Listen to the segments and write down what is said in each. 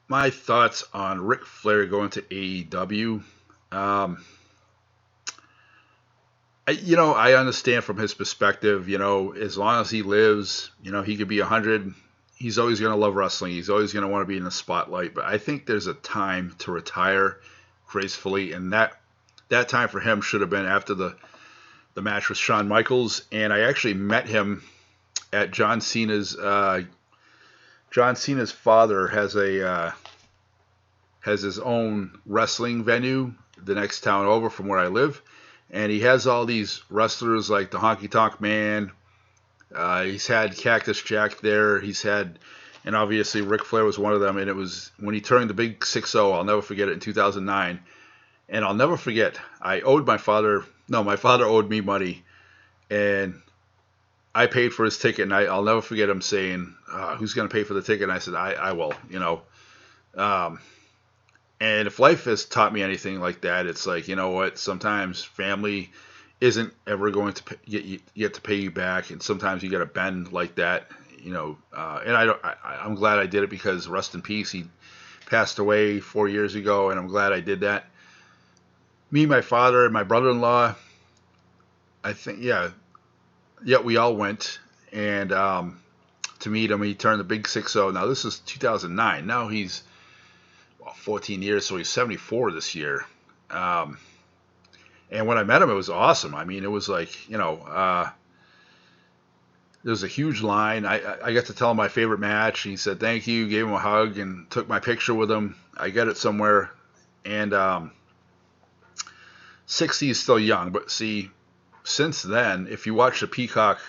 My thoughts on Ric Flair going to AEW. Um, I understand from his perspective. As long as he lives, he could be 100. He's always going to love wrestling. He's always going to want to be in the spotlight. But I think there's a time to retire gracefully, and that time for him should have been after the match with Shawn Michaels. And I actually met him at John Cena's. John Cena's father has his own wrestling venue the next town over from where I live, and he has all these wrestlers like the Honky Tonk Man. He's had Cactus Jack there. And obviously Ric Flair was one of them. And it was when he turned the big 6-0. I'll never forget it in 2009. And I'll never forget. I owed my father. No, my father owed me money, and I paid for his ticket. And I'll never forget him saying, "Who's going to pay for the ticket?" And I said, "I will." Um, And if life has taught me anything like that, it's like, you know what? Sometimes family isn't ever going to get to pay you back, and sometimes you got to bend like that. And I'm glad I did it because rest in peace. He passed away 4 years ago, and I'm glad I did that. Me, my father, and my brother-in-law. I think, yeah, we all went and to meet him. He turned the big 6-0. Now this is 2009. Now he's 14 years, so he's 74 this year. Um, and when I met him, it was awesome. I mean, it was like, there was a huge line. I got to tell him my favorite match. He said thank you, gave him a hug, and took my picture with him. I got it somewhere. And 60 is still young, but see, since then, if you watch the Peacock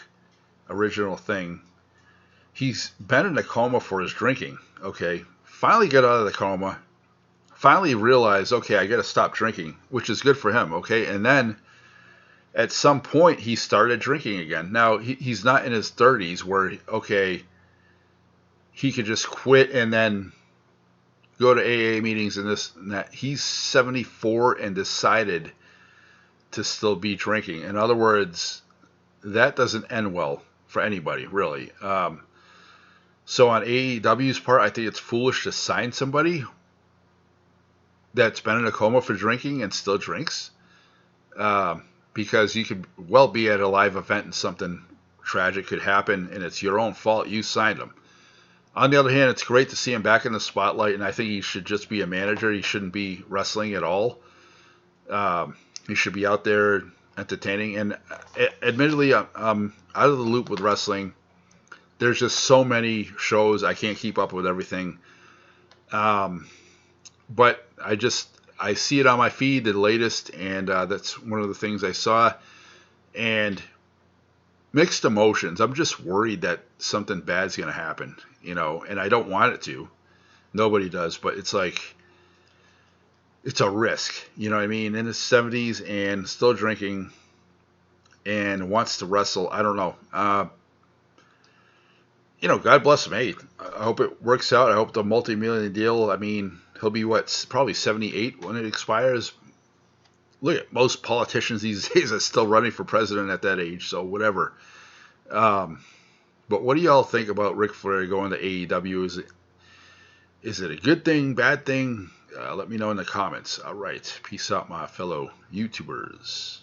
original thing, he's been in a coma for his drinking. Okay, finally got out of the coma. Finally realized, okay, I got to stop drinking, which is good for him. Okay, and then at some point he started drinking again. Now he's not in his 30s where okay, he could just quit and then go to AA meetings and this and that. He's 74 and decided to still be drinking. In other words, that doesn't end well for anybody, really. So on AEW's part, I think it's foolish to sign somebody that's been in a coma for drinking and still drinks, because you could well be at a live event and something tragic could happen, and it's your own fault. You signed him. On the other hand, it's great to see him back in the spotlight, and I think he should just be a manager. He shouldn't be wrestling at all. He should be out there entertaining. And admittedly, I'm out of the loop with wrestling. There's just so many shows I can't keep up with everything. But I see it on my feed, the latest, and that's one of the things I saw. And mixed emotions. I'm just worried that something bad's going to happen, and I don't want it to. Nobody does, but it's like it's a risk. You know what I mean? In his 70s and still drinking and wants to wrestle. I don't know. God bless him. Hey, I hope it works out. I hope the multi-million deal. I mean, he'll be probably 78 when it expires. Look at most politicians these days are still running for president at that age. So whatever. But what do y'all think about Ric Flair going to AEW? Is it a good thing, bad thing? Let me know in the comments. All right. Peace out, my fellow YouTubers.